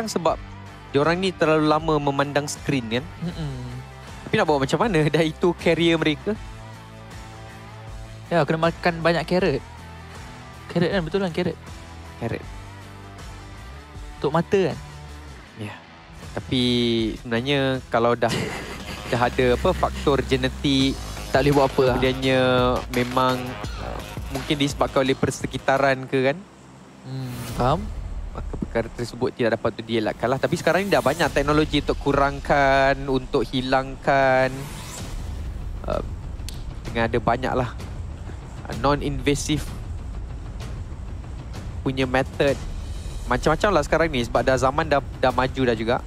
sebab diorang ni terlalu lama memandang skrin kan. Tapi nak buat macam mana? Dah itu career mereka. Ya, kena makan banyak carrot. Carrot kan, betul kan carrot? Carrot. Untuk mata kan? Ya. Tapi sebenarnya kalau dah ada apa faktor genetik, tak boleh buat apa lah. Kemudiannya memang mungkin disebabkan oleh persekitaran ke kan. Faham? Maka perkara tersebut tidak dapat dielakkan lah. Tapi sekarang ni dah banyak teknologi untuk kurangkan, untuk hilangkan. Dengan ada banyak lah non-invasive punya method. Macam-macam lah sekarang ni sebab dah zaman dah maju dah juga.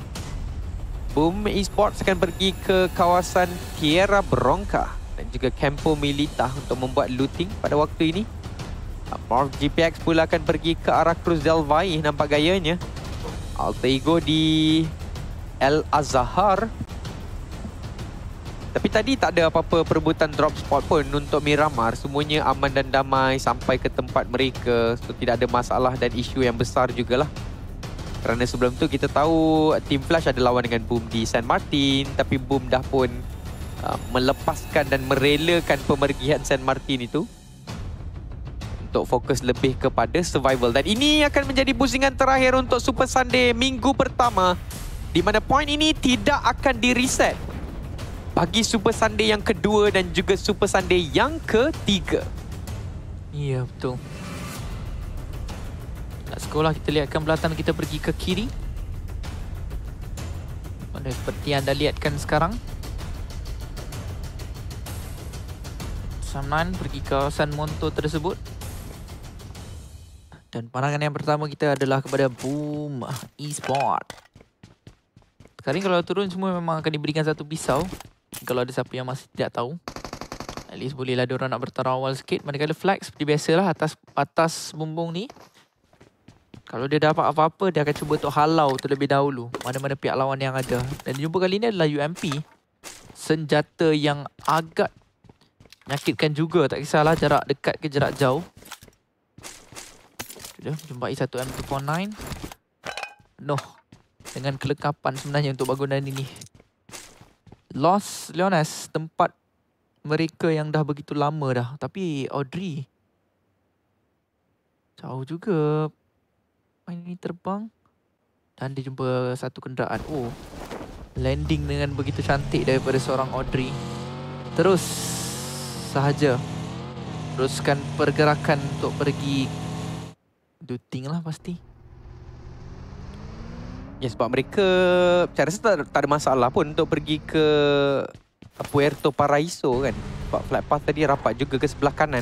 Boom Esports akan pergi ke kawasan Tierra Bronca dan juga Campo Milita untuk membuat looting pada waktu ini. Mark GPX pula akan pergi ke arah Cruz del Valle nampak gayanya. Alter Ego di El Azahar. Tapi tadi tak ada apa-apa perebutan drop spot pun untuk Miramar. Semuanya aman dan damai sampai ke tempat mereka. So tidak ada masalah dan isu yang besar jugalah. Kerana sebelum tu kita tahu Team Flash ada lawan dengan Boom di San Martin. Tapi Boom dah pun melepaskan dan merelakan pemergian San Martin itu untuk fokus lebih kepada survival. Dan ini akan menjadi pusingan terakhir untuk Super Sunday minggu pertama, di mana poin ini tidak akan di-reset bagi Super Sunday yang kedua dan juga Super Sunday yang ketiga. Ya, betul. Nak sekolah, kita lihatkan belatan kita pergi ke kiri. Seperti anda lihatkan sekarang. Sam9 pergi ke kawasan Monto tersebut. Dan pandangan yang pertama kita adalah kepada Boom Esports. Sekarang kalau turun semua memang akan diberikan satu pisau. Kalau ada siapa yang masih tidak tahu, at least bolehlah diorang nak bertarung awal sikit. Manakala flag seperti biasalah atas bumbung ni, kalau dia dapat apa-apa, dia akan cuba untuk halau terlebih dahulu mana-mana pihak lawan yang ada. Dan jumpa kali ini adalah UMP. Senjata yang agak menyakitkan juga, tak kisahlah jarak dekat ke jarak jauh. Sudah jumpai satu M249. Noh, dengan kelengkapan sebenarnya untuk bangunan ini. Los Leones, tempat mereka yang dah begitu lama dah. Tapi Audrey jauh juga main ini terbang. Dan dia jumpa satu kenderaan. Oh, landing dengan begitu cantik daripada seorang Audrey. Terus sahaja teruskan pergerakan untuk pergi looting lah pasti. Ya, sebab mereka saya rasa tak ada masalah pun untuk pergi ke Puerto Paraíso kan. Sebab flight path tadi rapat juga ke sebelah kanan.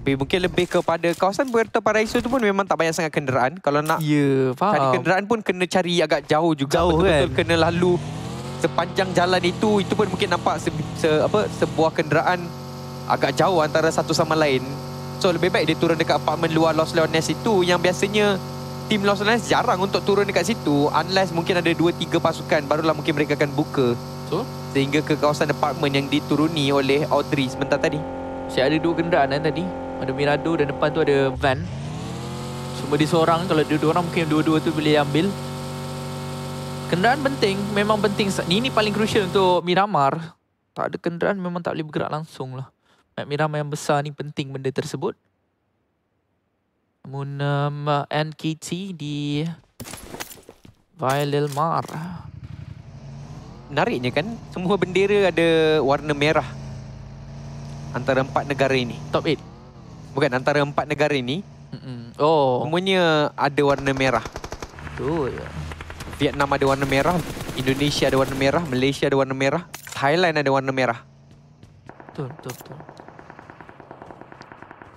Tapi mungkin lebih kepada kawasan Puerto Paraíso tu pun memang tak banyak sangat kenderaan. Kalau nak cari kenderaan pun kena cari agak jauh juga. Betul-betul kan? Kena lalu sepanjang jalan itu pun mungkin nampak sebuah kenderaan agak jauh antara satu sama lain. So lebih baik dia turun dekat apartmen luar Los Leones itu, yang biasanya tim Los Leones jarang untuk turun dekat situ. Unless mungkin ada 2-3 pasukan, barulah mungkin mereka akan buka. So sehingga ke kawasan apartmen yang dituruni oleh Audrey sebentar tadi. Saya ada 2 kenderaan tadi. Ada Mirado dan depan tu ada van. Cuma dia seorang, kalau dia 2 orang mungkin dua-dua tu boleh ambil. Kenderaan penting, memang penting. Ini paling crucial untuk Miramar. Tak ada kenderaan memang tak boleh bergerak langsung lah. Map Miramar yang besar ni penting benda tersebut. Namun NKT di Valle Mar. Menariknya kan, semua bendera ada warna merah antara 4 negara ini. Top 8? Bukan, antara 4 negara ini. Oh, semuanya ada warna merah. betul. Vietnam ada warna merah, Indonesia ada warna merah, Malaysia ada warna merah, Thailand ada warna merah. Betul.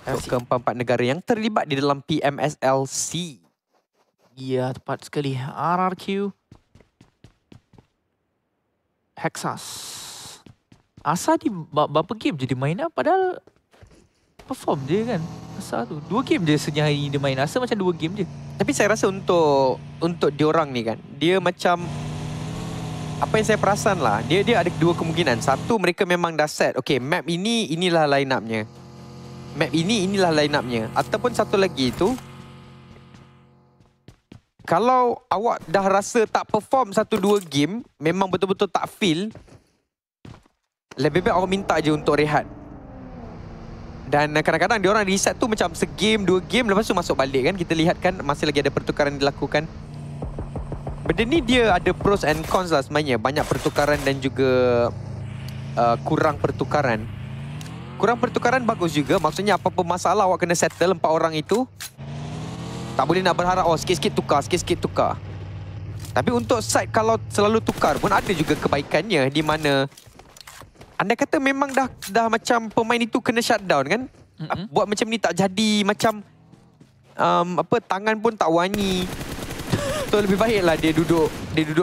Untuk keempat-empat negara yang terlibat di dalam PMSLC. Ya, tepat sekali. RRQ Hexas. Asa di berapa game je dia main lah. Padahal perform je kan Asa tu. 2 game je sehari dia main. Asa macam 2 game je. Tapi saya rasa untuk diorang ni kan, dia macam, apa yang saya perasan lah, dia ada 2 kemungkinan. Satu, mereka memang dah set, okay, map ini, inilah line up-nya. Map ini, inilah line up-nya. Ataupun satu lagi tu, kalau awak dah rasa tak perform 1-2 game, memang betul-betul tak feel, lebih baik awak minta je untuk rehat. Dan kadang-kadang diorang reset tu macam segame, 2 game, lepas tu masuk balik kan. Kita lihat kan masih lagi ada pertukaran dilakukan. Benda ni dia ada pros and cons lah sebenarnya. Banyak pertukaran dan juga kurang pertukaran. Kurang pertukaran bagus juga. Maksudnya apa-apa masalah awak kena settle 4 orang itu. Tak boleh nak berharap, oh sikit-sikit tukar, sikit-sikit tukar. Tapi untuk side kalau selalu tukar pun ada juga kebaikannya. Di mana anda kata memang dah macam pemain itu kena shutdown kan. Buat macam ni tak jadi. Macam tangan pun tak wangi. So lebih baiklah dia duduk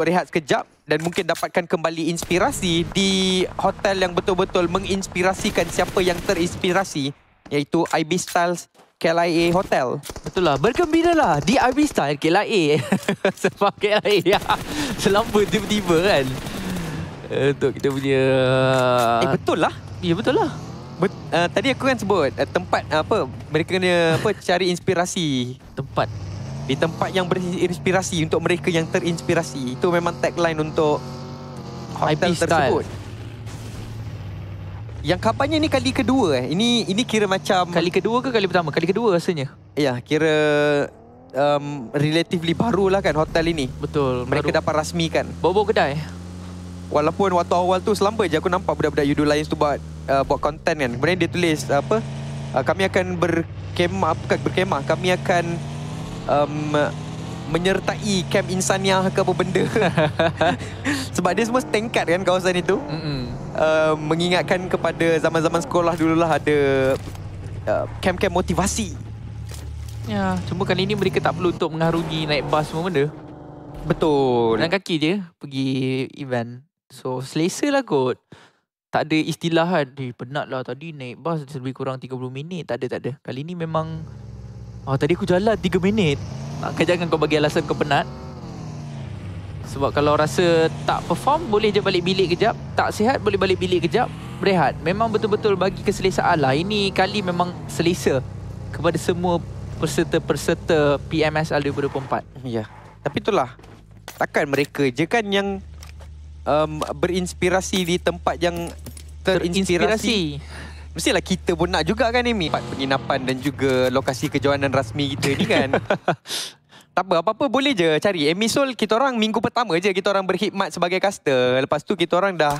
rehat sekejap. Dan mungkin dapatkan kembali inspirasi di hotel yang betul-betul menginspirasikan siapa yang terinspirasi. Iaitu IB Styles KLIA Hotel. Betul lah. Bergembiralah di IB Style KLIA. Sebab KLIA selamba tiba-tiba kan. Untuk kita punya... betul lah. Ya betul lah. Tadi aku kan sebut tempat mereka kena cari inspirasi. Di tempat yang berinspirasi untuk mereka yang terinspirasi. Itu memang tagline untuk hotel tersebut. Yang kabarnya ni kali kedua Ini kira macam... Kali kedua ke kali pertama? Kali kedua rasanya. Ya, kira relatively baru lah kan hotel ini. Betul. Mereka dapat rasmikan. Bawa kedai. Walaupun waktu awal tu selamba je aku nampak budak-budak Yudo Lions tu buat konten kan. Kemudian dia tulis kami akan berkemah. Kami akan menyertai camp insaniah ke apa benda. Sebab dia semua tingkat kan kawasan itu. Mengingatkan kepada zaman-zaman sekolah dululah ada camp-camp motivasi. Ya, cuma kali ni mereka tak perlu untuk mengarungi naik bas semua benda. Betul. Jalan kaki je pergi event. So selesa lah kot. Tak ada istilah penat lah tadi naik bas lebih kurang 30 minit. Tak ada. Kali ni memang tadi aku jalan 3 minit. Jangan kau bagi alasan kau penat. Sebab kalau rasa tak perform, boleh je balik bilik kejap. Tak sihat, boleh balik bilik kejap. Berehat. Memang betul-betul bagi keselesaan lah. Ini kali memang selesa kepada semua peserta-peserta PMSL 2024. Ya. Tapi itulah. Takkan mereka je kan yang berinspirasi di tempat yang terinspirasi. Mestilah kita pun nak juga kan ni. Tempat penginapan dan juga lokasi kejohanan rasmi kita ni kan. Tak apa-apa boleh je cari. Emisol kita orang minggu pertama je kita orang berkhidmat sebagai caster. Lepas tu kita orang dah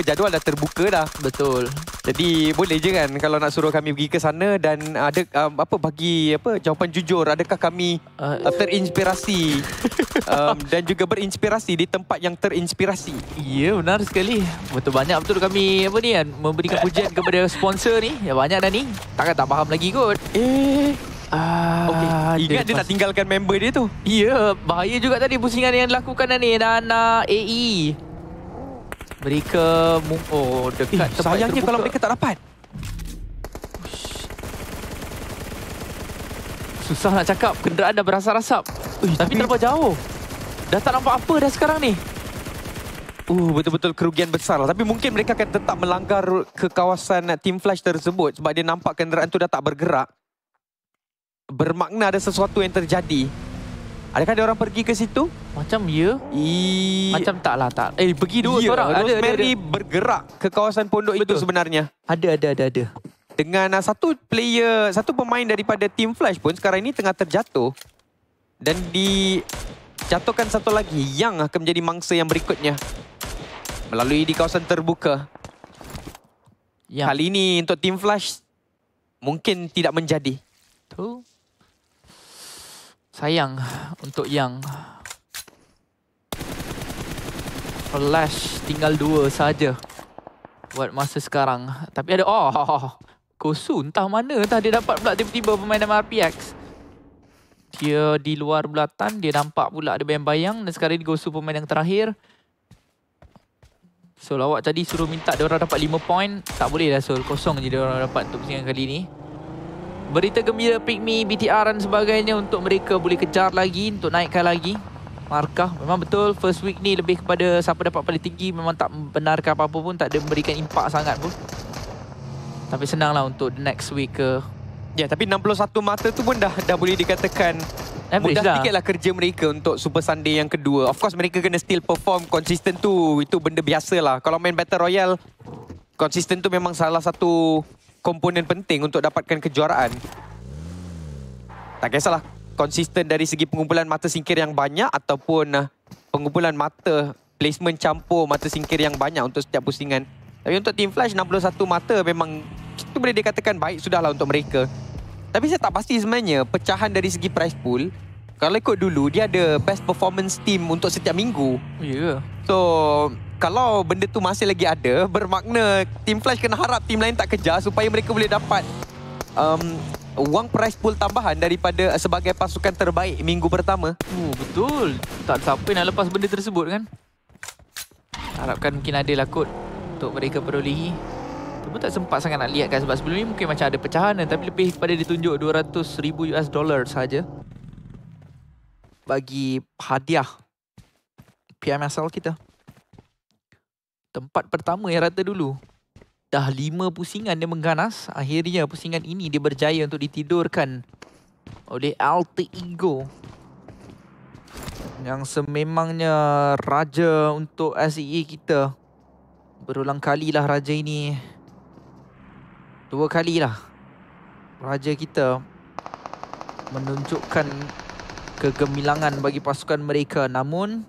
jadual dah terbuka dah. Betul. Jadi boleh je kan kalau nak suruh kami pergi ke sana dan ada bagi jawapan jujur, adakah kami terinspirasi dan juga berinspirasi di tempat yang terinspirasi. Ya, benar sekali. Betul banyak betul kami memberikan pujian kepada sponsor ni. Ya banyak dah ni. Takkan tak faham lagi kot. Ingat dia nak tinggalkan member dia tu. Ya, bahaya juga tadi pusingan yang dilakukan ni dan AE. Mereka dekat tempat sayangnya terbuka. kalau mereka tak dapat. Susah nak cakap, kenderaan dah berasap-rasap. Tapi terlalu jauh. Dah tak nampak apa dah sekarang ni. Betul-betul kerugian besar lah. Tapi mungkin mereka akan tetap melanggar ke kawasan Team Flash tersebut sebab dia nampak kenderaan tu dah tak bergerak. Bermakna ada sesuatu yang terjadi. Adakah ada orang pergi ke situ? Macam ya. Macam tak lah. Pergi dua orang. Rosemary bergerak ke kawasan pondok itu sebenarnya. Ada. Dengan satu pemain daripada Team Flash pun sekarang ini tengah terjatuh. Dan dijatuhkan satu lagi yang akan menjadi mangsa yang berikutnya. Melalui di kawasan terbuka. Kali ini untuk Team Flash mungkin tidak menjadi. Tu. Sayang untuk yang Flash tinggal 2 saja buat masa sekarang. Tapi ada Kosu entah mana dia dapat pula tiba-tiba pemain nama RPX. Dia di luar bulatan, dia nampak pula ada bayang-bayang dan sekarang ini Kosu pemain yang terakhir. So lawak tadi suruh minta dia orang dapat 5 point, tak boleh dah Sol. Kosong je dia orang dapat untuk pusingan kali ni. Berita gembira Pygmy, BTR dan sebagainya untuk mereka boleh kejar lagi, untuk naikkan lagi markah. Memang betul first week ni lebih kepada siapa dapat paling tinggi. Memang tak benarkan apa-apa pun, tak ada memberikan impak sangat pun. Tapi senanglah untuk the next week ke. Ya, tapi 61 mata tu pun dah boleh dikatakan Average mudah lah. sikit lah kerja mereka untuk Super Sunday yang kedua. Of course mereka kena still perform konsisten tu. Itu benda biasa lah. Kalau main Battle Royale, konsisten tu memang salah satu komponen penting untuk dapatkan kejuaraan. Tak kisahlah konsisten dari segi pengumpulan mata singkir yang banyak ataupun pengumpulan mata placement campur mata singkir yang banyak untuk setiap pusingan. Tapi untuk Team Flash 61 mata memang itu boleh dikatakan baik sudahlah untuk mereka. Tapi saya tak pasti sebenarnya pecahan dari segi prize pool. Kalau ikut dulu dia ada best performance team untuk setiap minggu. Ya. So kalau benda tu masih lagi ada, bermakna Team Flash kena harap tim lain tak kejar supaya mereka boleh dapat wang prize pool tambahan daripada sebagai pasukan terbaik minggu pertama. Betul. Tak ada siapa nak lepas benda tersebut kan. Harapkan mungkin ada lah kot untuk mereka perolehi. Tu pun tak sempat sangat nak lihat kan, sebab sebelum ni mungkin macam ada pecahan tapi lebih kepada ditunjuk $200,000 saja bagi hadiah PMSL kita. Tempat pertama yang rata dulu. Dah 5 pusingan dia mengganas. Akhirnya pusingan ini dia berjaya untuk ditidurkan oleh Alter Ego, yang sememangnya raja untuk SEA kita. Berulang kalilah raja ini. 2 kalilah raja kita menunjukkan kegemilangan bagi pasukan mereka. Namun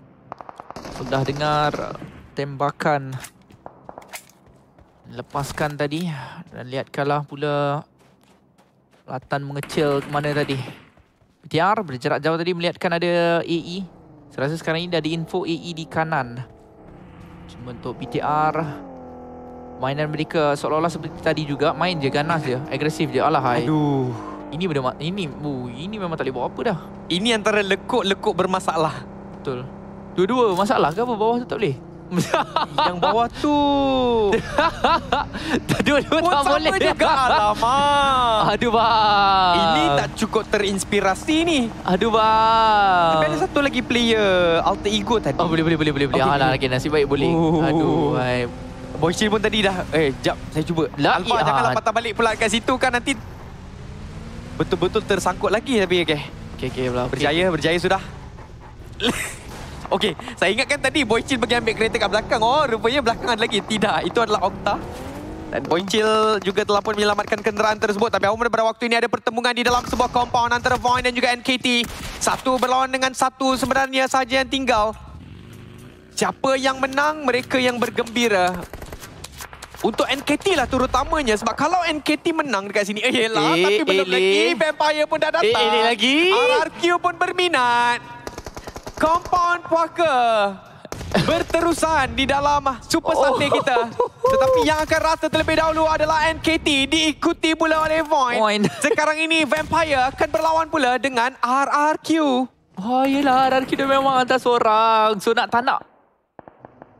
sudah dengar tembakan lepaskan tadi, dan lihat kalah pula Latan mengecil ke mana tadi. PTR berjarak jauh tadi melihatkan ada AE. Saya rasa sekarang ini dah ada info AE di kanan. Cuma untuk PTR, mainan mereka seolah-olah seperti tadi juga, main je, ganas je, agresif je. Alahai. Aduh. Ini benda ini memang tak boleh buat apa dah. Ini antara lekuk-lekuk bermasalah. Betul. Dua-dua masalah ke apa? Bawah tu tak boleh? Yang bawah tu Dua-dua pun tak sama boleh juga. Alamak. Aduh bang. Ini tak cukup terinspirasi ni. Aduh bang. Tapi ada satu lagi player Alter Ego tadi. Oh boleh. Okay, Alah lagi nasib baik boleh. Aduh. Hai. Boychill pun tadi dah. Jap saya cuba. Lagi, Alpha janganlah patah balik pula kat situ kan, nanti betul-betul tersangkut lagi. Tapi Okay pula. Berjaya sudah. Okey, saya ingatkan tadi Boychill pergi ambil kereta kat belakang. Oh, rupanya belakang ada lagi. Tidak, itu adalah Octa. Dan Boychill juga telah pun menyelamatkan kenderaan tersebut. Tapi pada waktu ini ada pertemuan di dalam sebuah compound antara Void dan juga NKT. Satu berlawan dengan satu sebenarnya saja yang tinggal. Siapa yang menang, mereka yang bergembira. Untuk NKT lah terutamanya. Sebab kalau NKT menang dekat sini, tapi belum lagi. Vampire pun dah datang. lagi. RRQ pun berminat. Compound puaka berterusan di dalam Super Sunday kita. Tetapi yang akan rata terlebih dahulu adalah NKT, diikuti pula oleh Void. Sekarang ini Vampire akan berlawan pula dengan RRQ. Oh yelah, RRQ dia memang hantar seorang. So tak nak.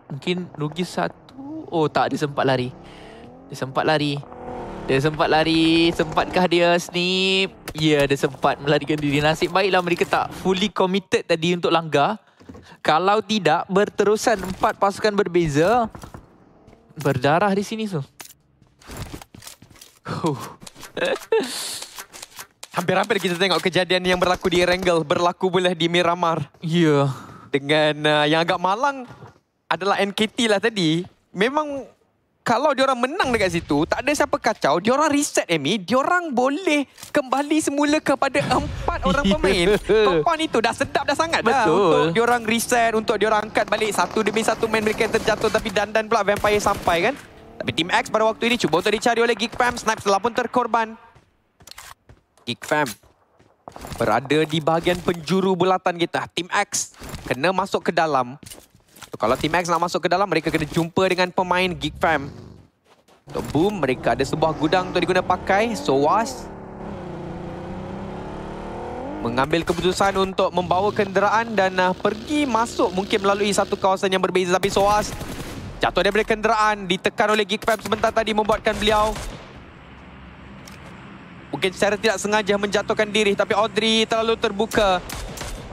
Mungkin rugi satu. Oh tak, dia sempat lari. Sempatkah dia snip? Ya, dia sempat melarikan diri. Nasib baiklah mereka tak fully committed tadi untuk langgar. Kalau tidak, berterusan 4 pasukan berbeza. Berdarah di sini tu. Hampir-hampir kita tengok kejadian yang berlaku di Erangel berlaku pula di Miramar. Ya. Dengan yang agak malang adalah NKT lah tadi. Memang kalau diorang menang dekat situ, tak ada siapa kacau. Diorang reset, Amy. Diorang boleh kembali semula kepada 4 orang pemain. Compound itu dah sedap dah sangat. Betul. Dah. Untuk diorang reset, untuk diorang angkat balik satu demi satu main mereka yang terjatuh. Tapi dandan pula Vampire sampai kan. Tapi Team X pada waktu ini cuba untuk dicari oleh Geek Fam. Snipes telah pun terkorban. Geek Fam berada di bahagian penjuru bulatan kita. Team X kena masuk ke dalam. Kalau Team X nak masuk ke dalam, mereka kena jumpa dengan pemain Geek Fam. Untuk boom, mereka ada sebuah gudang untuk diguna pakai. SOAS mengambil keputusan untuk membawa kenderaan dan pergi masuk mungkin melalui satu kawasan yang berbeza. Tapi SOAS jatuh daripada kenderaan, ditekan oleh Geek Fam sebentar tadi, membuatkan beliau mungkin secara tidak sengaja menjatuhkan diri. Tapi Audrey terlalu terbuka,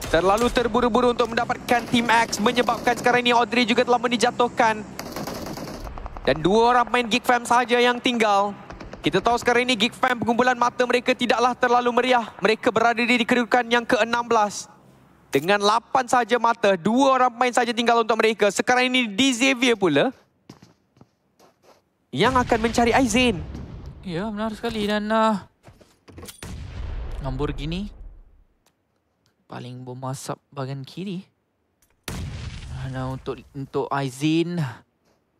terlalu terburu-buru untuk mendapatkan Team X, menyebabkan sekarang ini Audrey juga telah dijatuhkan. Dan 2 orang pemain Geek Fam sahaja yang tinggal. Kita tahu sekarang ini Geek Fam pengumpulan mata mereka tidaklah terlalu meriah. Mereka berada di kedudukan yang ke-16. Dengan 8 saja mata, 2 orang pemain saja tinggal untuk mereka. Sekarang ini di Xavier pula yang akan mencari Aizen. Ya, benar sekali. Dan Lamborghini paling bermasap bahagian kiri. Nah, untuk Aizen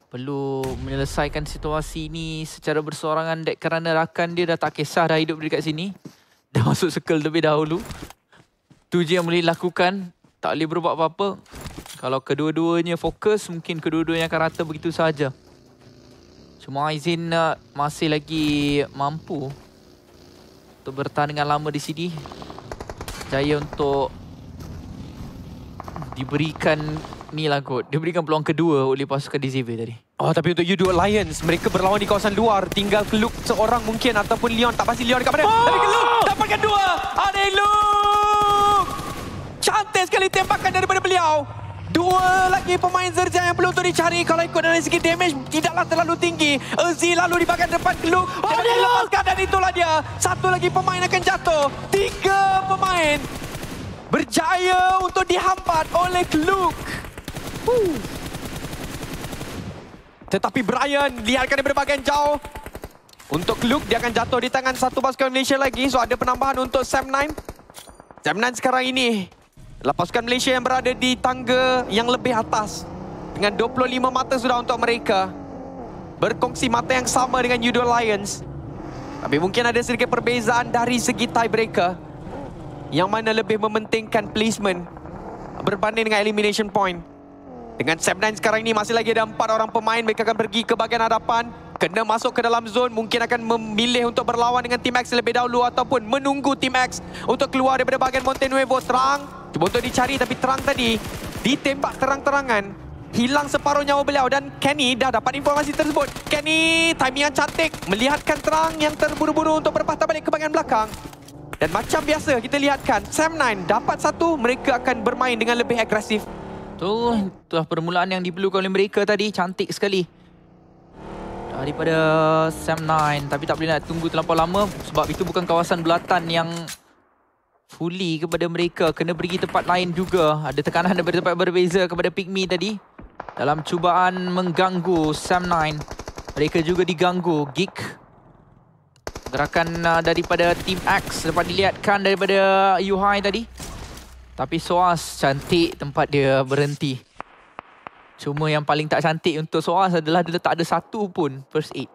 perlu menyelesaikan situasi ini secara bersorangan kerana rakan dia dah tak kisah dah hidup dekat sini. Dah masuk circle lebih dahulu. Tu je yang boleh lakukan. Tak boleh berbuat apa-apa. Kalau kedua-duanya fokus, mungkin kedua-duanya akan rata begitu saja. Cuma Aizen masih lagi mampu untuk bertahan dengan lama di sini. Jaya untuk diberikan ni lah kot. Dia berikan peluang kedua oleh pasukan DZV tadi. Oh, tapi untuk U2 Alliance, mereka berlawan di kawasan luar. Tinggal Keluk seorang mungkin ataupun Leon. Tak pasti Leon dekat mana. Tapi Keluk dapatkan 2. Ada Keluk. Cantik sekali tembakan daripada beliau. 2 lagi pemain Zerjan yang perlu untuk dicari. Kalau ikut dari segi damage, tidaklah terlalu tinggi. Uzi lalu di bahagian depan Keluk. Dia dilepaskan dan itulah dia. 1 lagi pemain akan jatuh. 3 pemain berjaya untuk dihambat oleh Keluk. Tetapi Brian lihatkan daripada bahagian jauh. Untuk Keluk, dia akan jatuh di tangan satu pasukan Malaysia lagi. So ada penambahan untuk Sam9. Sam9 sekarang ini adalah pasukan Malaysia yang berada di tangga yang lebih atas. Dengan 25 mata sudah untuk mereka. Berkongsi mata yang sama dengan U2 Alliance. Tapi mungkin ada sedikit perbezaan dari segi tiebreaker. Yang mana lebih mementingkan placement berbanding dengan elimination point. Dengan Sam9 sekarang ini masih lagi ada 4 orang pemain. Mereka akan pergi ke bahagian hadapan. Kena masuk ke dalam zone. Mungkin akan memilih untuk berlawan dengan Team X lebih dahulu. Ataupun menunggu Team X untuk keluar daripada bahagian Monte Nuevo. Terang. Cuba untuk dicari tapi terang tadi ditembak terang-terangan. Hilang separuh nyawa beliau. Dan Kenny dah dapat informasi tersebut. Kenny timing yang cantik. Melihatkan terang yang terburu-buru untuk berpatah balik ke bahagian belakang. Dan macam biasa kita lihatkan Sam9 dapat 1. Mereka akan bermain dengan lebih agresif. Itulah permulaan yang diperlukan oleh mereka tadi. Cantik sekali daripada Sam9. Tapi tak boleh nak tunggu terlampau lama. Sebab itu bukan kawasan belatan yang fully kepada mereka. Kena pergi tempat lain juga. Ada tekanan daripada tempat berbeza kepada Pygmy tadi. Dalam cubaan mengganggu Sam9. Mereka juga diganggu. Geek. Gerakan daripada Team X dapat dilihatkan daripada Yuhai tadi. Tapi Soaz cantik tempat dia berhenti. Cuma yang paling tak cantik untuk Soaz adalah dia tak ada 1 pun first aid.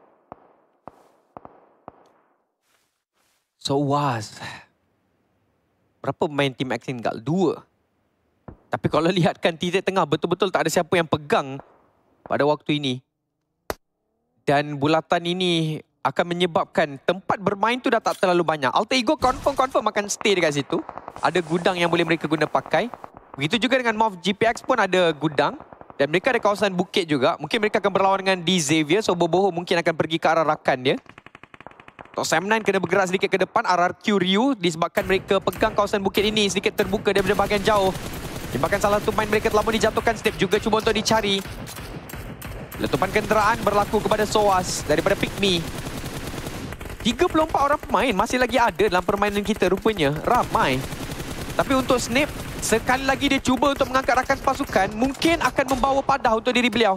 Soaz. Berapa pemain Team X ni tinggal? 2. Tapi kalau lihatkan titik tengah, betul-betul tak ada siapa yang pegang pada waktu ini. Dan bulatan ini akan menyebabkan tempat bermain tu dah tak terlalu banyak. Alter Ego confirm akan stay dekat situ. Ada gudang yang boleh mereka guna pakai. Begitu juga dengan MOV GPX pun ada gudang. Dan mereka ada kawasan bukit juga. Mungkin mereka akan berlawan dengan D Xavier. So Boboho mungkin akan pergi ke arah rakan dia. Tok Sam9 kena bergerak sedikit ke depan. RRQ Ryu disebabkan mereka pegang kawasan bukit ini sedikit terbuka daripada bahagian jauh. Bahkan salah satu main mereka telah pun dijatuhkan. Step juga cuba untuk dicari. Letupan kenderaan berlaku kepada Soaz daripada Pygmy. 34 orang pemain masih lagi ada dalam permainan kita rupanya. Ramai. Tapi untuk Snape, sekali lagi dia cuba untuk mengangkat rakan pasukan. Mungkin akan membawa padah untuk diri beliau.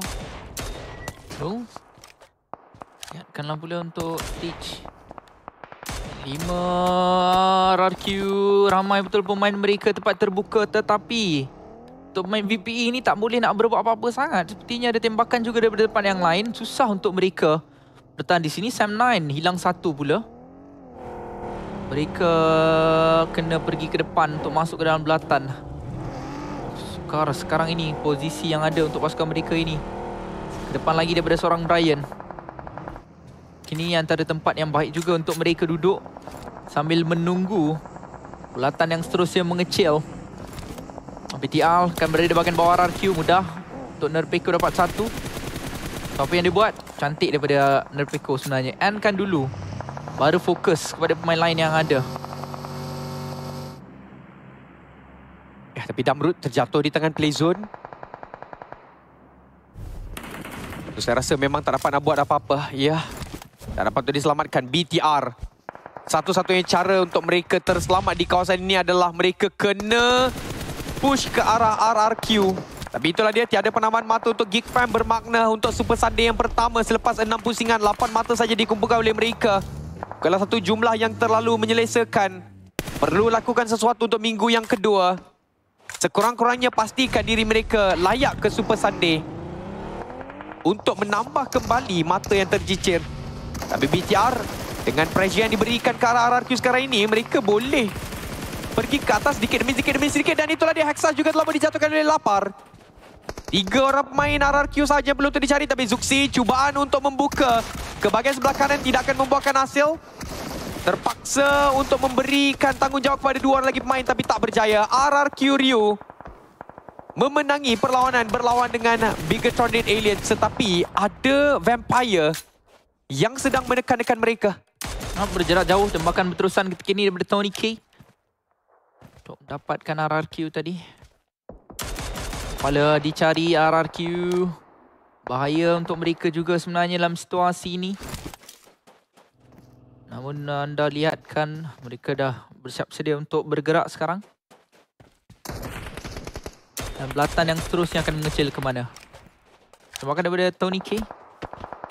Lihatkanlah pula untuk Stitch. 5 RRQ. Ramai betul pemain mereka tempat terbuka. Tetapi untuk main VPE ni tak boleh nak berbuat apa-apa sangat. Sepertinya ada tembakan juga daripada depan yang lain. Susah untuk mereka bertahan di sini. Sam9 hilang 1 pula. Mereka kena pergi ke depan untuk masuk ke dalam belatan. Sukar sekarang ini posisi yang ada untuk pasukan mereka ini. Ke depan lagi daripada seorang Brian. Kini antara tempat yang baik juga untuk mereka duduk sambil menunggu bulatan yang seterusnya mengecil. BTR akan berada di bahagian bawah RRQ. Mudah untuk Nerpeko dapat 1. Apa yang dia buat? Cantik daripada Nerpeko sebenarnya. Endkan dulu. Baru fokus kepada pemain lain yang ada. Tapi Damrut terjatuh di tangan Playzone. Saya rasa memang tak dapat nak buat apa-apa. Ya. Tak dapat untuk diselamatkan BTR. Satu-satunya cara untuk mereka terselamat di kawasan ini adalah mereka kena push ke arah RRQ. Tapi itulah dia, tiada penamaan mata untuk Geek Fam, bermakna untuk Super Sunday yang pertama selepas 6 pusingan, 8 mata saja dikumpulkan oleh mereka. Bukanlah satu jumlah yang terlalu menyelesakan. Perlu lakukan sesuatu untuk minggu yang kedua. Sekurang-kurangnya pastikan diri mereka layak ke Super Sunday untuk menambah kembali mata yang tercicir. Tapi BTR dengan pressure yang diberikan ke arah RRQ sekarang ini, mereka boleh pergi ke atas sedikit demi sedikit. Dan itulah dia, Hexa juga telah dijatuhkan oleh Lapar. 3 orang pemain RRQ saja belum dicari, tapi Zuxi cubaan untuk membuka ke bahagian sebelah kanan tidak akan membuahkan hasil. Terpaksa untuk memberikan tanggungjawab kepada 2 orang lagi pemain, tapi tak berjaya. RRQ Ryu memenangi perlawanan berlawan dengan Bigatron Aliens, tetapi ada Vampire yang sedang menekan-nekan mereka. Berjarak jauh, tembakan berterusan ketika ini daripada Tony K untuk dapatkan RRQ tadi. Kepala dicari RRQ. Bahaya untuk mereka juga sebenarnya dalam situasi ini. Namun anda lihatkan mereka dah bersiap sedia untuk bergerak sekarang. Dan belatan yang seterusnya akan mengecil ke mana? Tembakan daripada Tony K.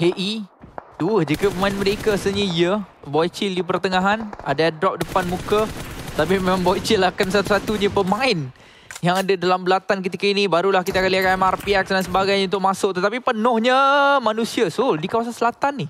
Hei, 2 je ke pemain mereka sebenarnya, ya. Boychill di pertengahan, ada drop depan muka. Tapi memang Boychill akan satu-satunya pemain yang ada dalam belatan ketika ini. Barulah kita akan lihat MRPX dan sebagainya untuk masuk. Tetapi penuhnya manusia Sol di kawasan selatan ni.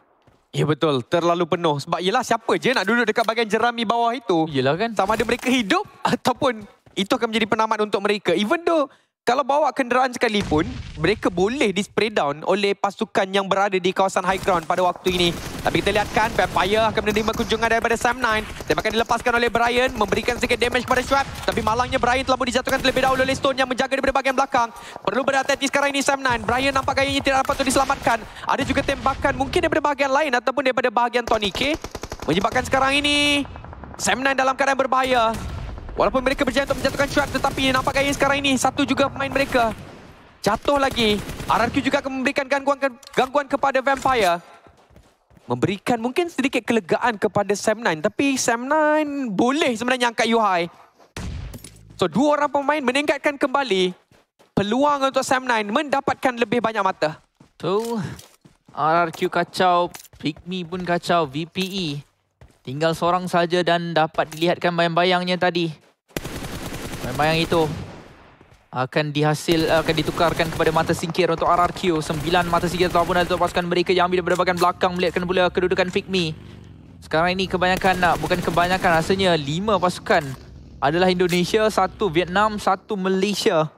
Ya betul, terlalu penuh. Sebab yelah, siapa je nak duduk dekat bahagian jerami bawah itu? Yelah kan. Sama ada mereka hidup ataupun itu akan menjadi penamat untuk mereka. Even though kalau bawa kenderaan sekalipun, mereka boleh di spray down oleh pasukan yang berada di kawasan high ground pada waktu ini. Tapi kita lihatkan, Vampire akan menerima kunjungan daripada Sam9. Tembakan dilepaskan oleh Brian, memberikan sedikit damage pada Schwab. Tapi malangnya Brian telah pun dijatuhkan terlebih dahulu oleh Stone yang menjaga daripada bahagian belakang. Perlu berhati-hati sekarang ini Sam9. Brian nampak gayanya tidak dapat untuk diselamatkan. Ada juga tembakan mungkin daripada bahagian lain ataupun daripada bahagian Tony K. Menyebabkan sekarang ini Sam9 dalam keadaan berbahaya. Walaupun mereka berjaya untuk menjatuhkan Schwab, tetapi nampak gaya sekarang ini satu juga pemain mereka jatuh lagi. RRQ juga akan memberikan gangguan kepada Vampire. Memberikan mungkin sedikit kelegaan kepada Sam9. Tapi Sam9 boleh sebenarnya angkat Yuhai. So 2 orang pemain meningkatkan kembali peluang untuk Sam9 mendapatkan lebih banyak mata. So RRQ kacau, Pygmy pun kacau, VPE tinggal seorang saja dan dapat dilihatkan bayang-bayangnya tadi. Bayang-bayang itu akan ditukarkan kepada mata singkir untuk RRQ. 9 mata singkir telah pun ada untuk pasukan mereka yang ambil daripada bahagian belakang. Melihatkan pula kedudukan Pygmy. Sekarang ini kebanyakan, bukan kebanyakan, rasanya 5 pasukan adalah Indonesia, 1 Vietnam, 1 Malaysia.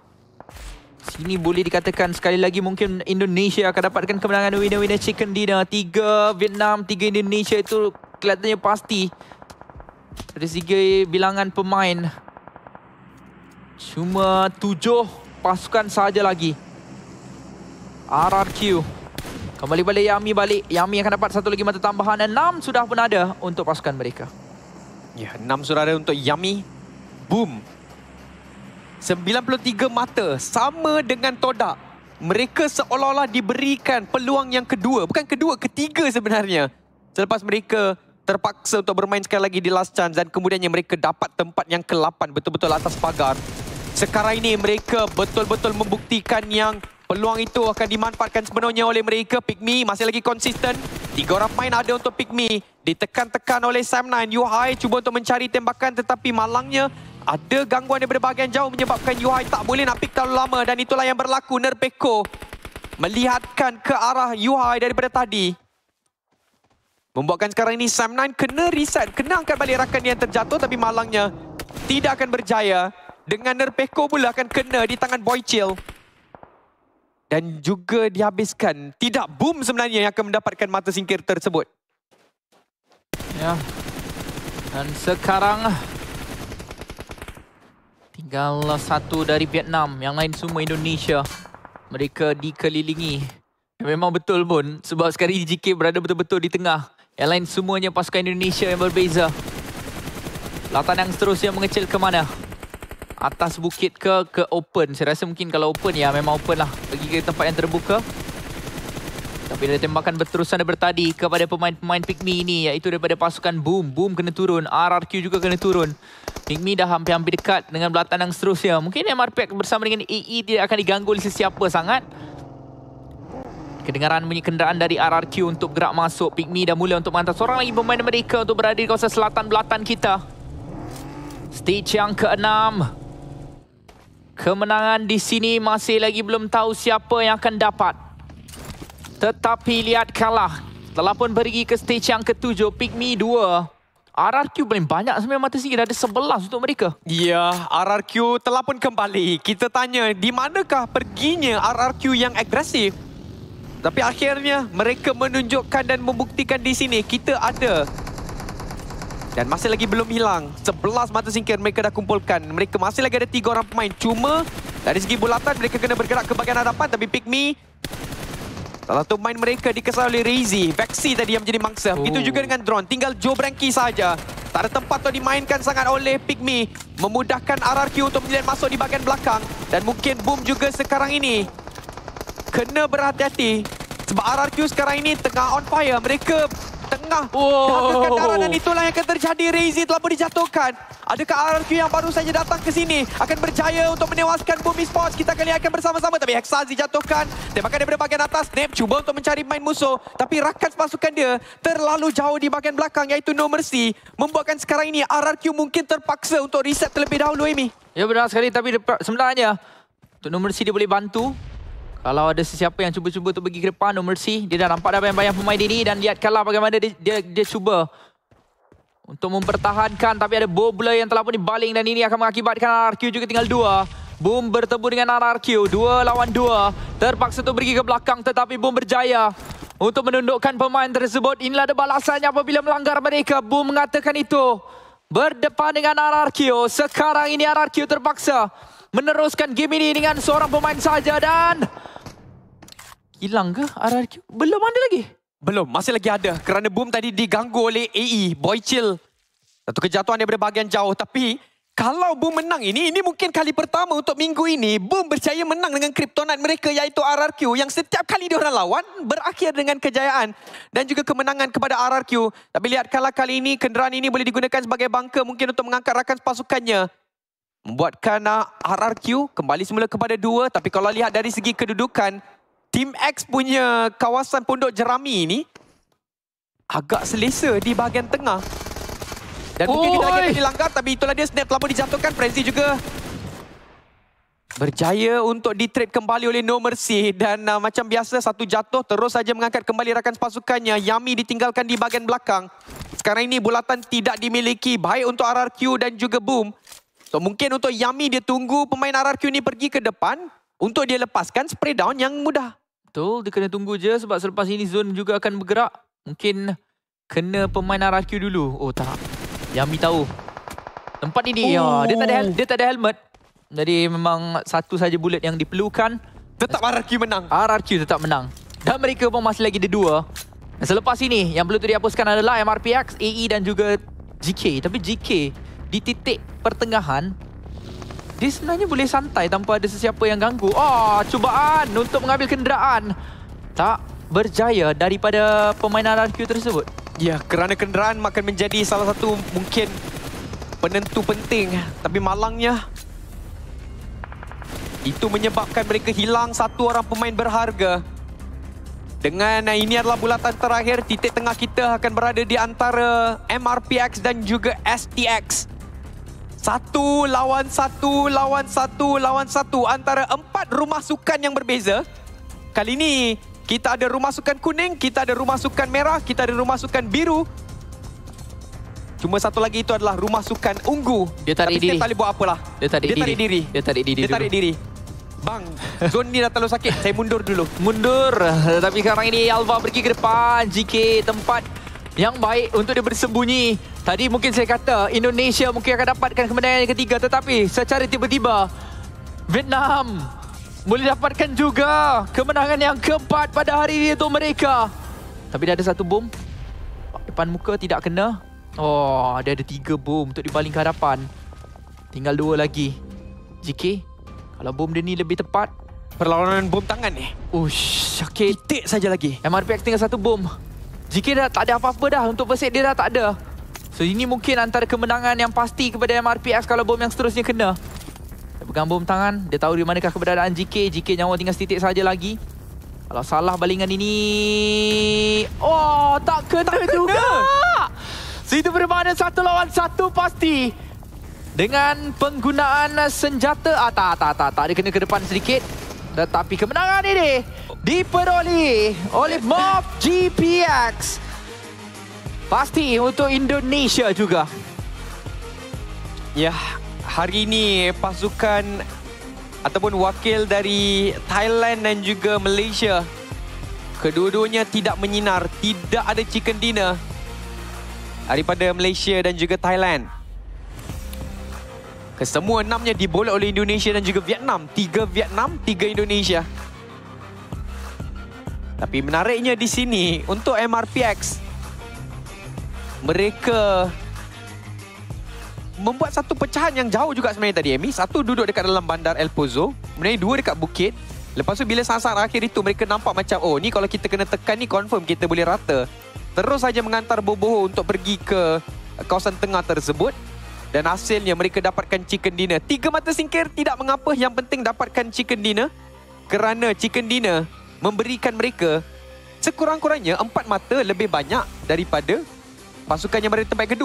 Sini boleh dikatakan sekali lagi mungkin Indonesia akan dapatkan kemenangan winner-winner chicken dinner. 3 Vietnam, 3 Indonesia itu kelihatannya pasti. Dari segi bilangan pemain, cuma 7 pasukan saja lagi. RRQ kembali balik, Yami balik. Yami akan dapat satu lagi mata tambahan. 6 sudah pun ada untuk pasukan mereka. Ya, 6 sudah ada untuk Yami. Boom. 93 mata sama dengan Todak. Mereka seolah-olah diberikan peluang yang kedua. Bukan kedua, ketiga sebenarnya. Selepas mereka terpaksa untuk bermain sekali lagi di last chance dan kemudiannya mereka dapat tempat yang ke-8 betul-betul atas pagar. Sekarang ini mereka betul-betul membuktikan yang peluang itu akan dimanfaatkan sepenuhnya oleh mereka. Pygmy masih lagi konsisten. 3 orang main ada untuk Pygmy. Ditekan-tekan oleh Sam9. Yuhai cuba untuk mencari tembakan tetapi malangnya ada gangguan daripada bahagian jauh menyebabkan Yuhai tak boleh nak pick terlalu lama. Dan itulah yang berlaku. Nerpeko melihatkan ke arah Yuhai daripada tadi. Membuatkan sekarang ini Sam9 kena reset. Kena angkat balik rakan yang terjatuh tapi malangnya tidak akan berjaya. Dengan Nerpeko pula akan kena di tangan Boychill. Dan juga dihabiskan. Tidak Boom sebenarnya yang akan mendapatkan mata singkir tersebut. Ya. Dan sekarang tinggal 1 dari Vietnam. Yang lain semua Indonesia. Mereka dikelilingi. Memang betul pun. Sebab sekarang DJK berada betul-betul di tengah. Yang lain semuanya pasukan Indonesia yang berbeza. Latan yang seterusnya mengecil ke mana? Atas bukit ke open? Saya rasa mungkin kalau open ya memang open lah. Pergi ke tempat yang terbuka. Tapi ada tembakan berterusan dan bertadi kepada pemain-pemain Pygmy ini, iaitu daripada pasukan Boom. Boom kena turun, RRQ juga kena turun. Pygmy dah hampir-hampir dekat dengan belatan yang seterusnya. Mungkin MRP bersama dengan AE tidak akan diganggu oleh sesiapa sangat. Kedengaran bunyi kenderaan dari RRQ untuk gerak masuk. Pygmy dah mula untuk menghantar seorang lagi pemain mereka untuk berada di kawasan selatan belatan kita. Stage yang ke-6. Kemenangan di sini masih lagi belum tahu siapa yang akan dapat. Tetapi lihat kalah. Telah pun pergi ke stage yang ke-7. Pygmy 2. RRQ paling banyak sebenarnya mata singgih. Ada 11 untuk mereka. Ya, RRQ telah pun kembali. Kita tanya, di manakah perginya RRQ yang agresif? Tapi akhirnya mereka menunjukkan dan membuktikan di sini kita ada. Dan masih lagi belum hilang. 11 mata singkir mereka dah kumpulkan. Mereka masih lagi ada 3 orang pemain. Cuma dari segi bulatan mereka kena bergerak ke bahagian hadapan. Tapi Pygmy, salah satu pemain mereka dikesan oleh Razy. Vexy tadi yang menjadi mangsa. Begitu juga dengan drone. Tinggal Joe Branky saja. Tak ada tempat untuk dimainkan sangat oleh Pygmy. Memudahkan RRQ untuk menyelip masuk di bahagian belakang. Dan mungkin Boom juga sekarang ini kena berhati-hati. Sebab RRQ sekarang ini tengah on fire. Mereka tengah menghabiskan darah dan itulah yang akan terjadi. Razy telah pun dijatuhkan. Adakah RRQ yang baru saja datang ke sini akan berjaya untuk menewaskan Boom Esports? Kita akan lihatkan bersama-sama. Tapi Hexaz dijatuhkan. Tembakan daripada bahagian atas. Snap cuba untuk mencari pemain musuh. Tapi rakan pasukan dia terlalu jauh di bahagian belakang, iaitu No Mercy. Membuatkan sekarang ini RRQ mungkin terpaksa untuk reset terlebih dahulu, Amy. Ya benar sekali. Tapi sebenarnya untuk No Mercy dia boleh bantu. Kalau ada sesiapa yang cuba-cuba untuk pergi ke depan, No Mercy, dia dah nampak dah banyak-banyak pemain ini dan lihat kalah bagaimana dia cuba untuk mempertahankan. Tapi ada Bobler yang telah pun dibaling dan ini akan mengakibatkan RRQ juga tinggal 2. Boom bertemu dengan RRQ, 2 lawan 2. Terpaksa untuk pergi ke belakang tetapi Boom berjaya untuk menundukkan pemain tersebut. Inilah ada balasannya apabila melanggar mereka. Boom mengatakan itu. Berdepan dengan RRQ. Sekarang ini RRQ terpaksa meneruskan game ini dengan seorang pemain saja dan hilang ke RRQ? Belum ada lagi. Belum, masih lagi ada. Kerana Boom tadi diganggu oleh AE, Boy Chill. Satu kejatuhan daripada bahagian jauh. Tapi kalau Boom menang ini mungkin kali pertama untuk minggu ini. Boom berjaya menang dengan kryptonite mereka, iaitu RRQ. Yang setiap kali diorang lawan berakhir dengan kejayaan. Dan juga kemenangan kepada RRQ. Tapi lihat kalau kali ini kenderaan ini boleh digunakan sebagai bunker mungkin untuk mengangkat rakan pasukannya. Membuatkan RRQ kembali semula kepada 2. Tapi kalau lihat dari segi kedudukan, Team X punya kawasan Pondok Jerami ini agak selesa di bahagian tengah. Dan mungkin kita lagi akan dilanggar. Tapi itulah dia, Snap telah pun dijatuhkan. Frenzy juga berjaya untuk di-trade kembali oleh No Mercy. Dan macam biasa, satu jatuh terus saja mengangkat kembali rakan pasukannya. Yami ditinggalkan di bahagian belakang. Sekarang ini bulatan tidak dimiliki baik untuk RRQ dan juga Boom. So mungkin untuk Yami dia tunggu pemain RRQ ni pergi ke depan untuk dia lepaskan spray down yang mudah. Betul, dia kena tunggu je sebab selepas ini zone juga akan bergerak. Mungkin kena pemain RRQ dulu. Oh tak, Yami tahu tempat ini. Ya, dia tak ada helmet. Jadi memang satu saja bullet yang diperlukan. Tetap RRQ menang. RRQ tetap menang. Dan mereka pun masih lagi ada 2. Dan selepas ini yang perlu dihapuskan adalah MRPX, AE dan juga GK. Tapi GK di titik pertengahan dia sebenarnya boleh santai tanpa ada sesiapa yang ganggu. Cubaan untuk mengambil kenderaan tak berjaya daripada pemain RRQ tersebut. Ya, kerana kenderaan akan menjadi salah satu mungkin penentu penting. Tapi malangnya itu menyebabkan mereka hilang satu orang pemain berharga. Dengan ini adalah bulatan terakhir, titik tengah kita akan berada di antara MRPX dan juga STX. 1 lawan 1 lawan 1 lawan 1 antara 4 rumah sukan yang berbeza. Kali ini kita ada rumah sukan kuning, kita ada rumah sukan merah, kita ada rumah sukan biru. Cuma satu lagi itu adalah rumah sukan ungu. Dia tarik diri. Dia tak boleh buat apalah. Dia tarik diri. Dia tarik diri. Bang, zone ni dah terlalu sakit. Saya mundur dulu. Mundur. Tapi sekarang ini Alva pergi ke depan. GK tempat yang baik untuk dia bersembunyi. Tadi mungkin saya kata Indonesia mungkin akan dapatkan kemenangan yang ketiga. Tetapi secara tiba-tiba Vietnam boleh dapatkan juga kemenangan yang keempat pada hari ini untuk mereka. Tapi dia ada satu bom. Depan muka tidak kena. Dia ada 3 bom untuk dibaling ke hadapan. Tinggal 2 lagi. GK, kalau bom dia ni lebih tepat, perlawanan bom tangan ni. Ush, sakit. Titik saja lagi. MRPX tinggal satu bom. Jika dah tak ada apa-apa dah untuk first aid, dia dah tak ada. So ini mungkin antara kemenangan yang pasti kepada MRPX kalau bom yang seterusnya kena. Dia pegang bom tangan, dia tahu di manakah keberadaan GK. GK nyawa tinggal setitik saja lagi. Kalau salah balingan ini, oh tak kena juga. Situ bermakna 1 lawan 1 pasti. Dengan penggunaan senjata, tak. Dia kena ke depan sedikit. Tetapi kemenangan ini diperoleh oleh Mob GPX. Pasti untuk Indonesia juga. Ya, hari ini pasukan ataupun wakil dari Thailand dan juga Malaysia, kedua-duanya tidak menyinar, tidak ada chicken dinner daripada Malaysia dan juga Thailand. Kesemua 6-nya diboleh oleh Indonesia dan juga Vietnam. 3 Vietnam, 3 Indonesia. Tapi menariknya di sini untuk MRPX, mereka membuat satu pecahan yang jauh juga sebenarnya tadi, Amy. Satu duduk dekat dalam bandar El Pozo, kemudian 2 dekat bukit. Lepas tu bila saat-saat akhir itu mereka nampak macam, oh ni kalau kita kena tekan ni confirm kita boleh rata. Terus saja mengantar boboho untuk pergi ke kawasan tengah tersebut. Dan hasilnya mereka dapatkan chicken dinner. 3 mata singkir tidak mengapa, yang penting dapatkan chicken dinner. Kerana chicken dinner memberikan mereka sekurang-kurangnya 4 mata lebih banyak daripada pasukan yang berada di tempat kedua.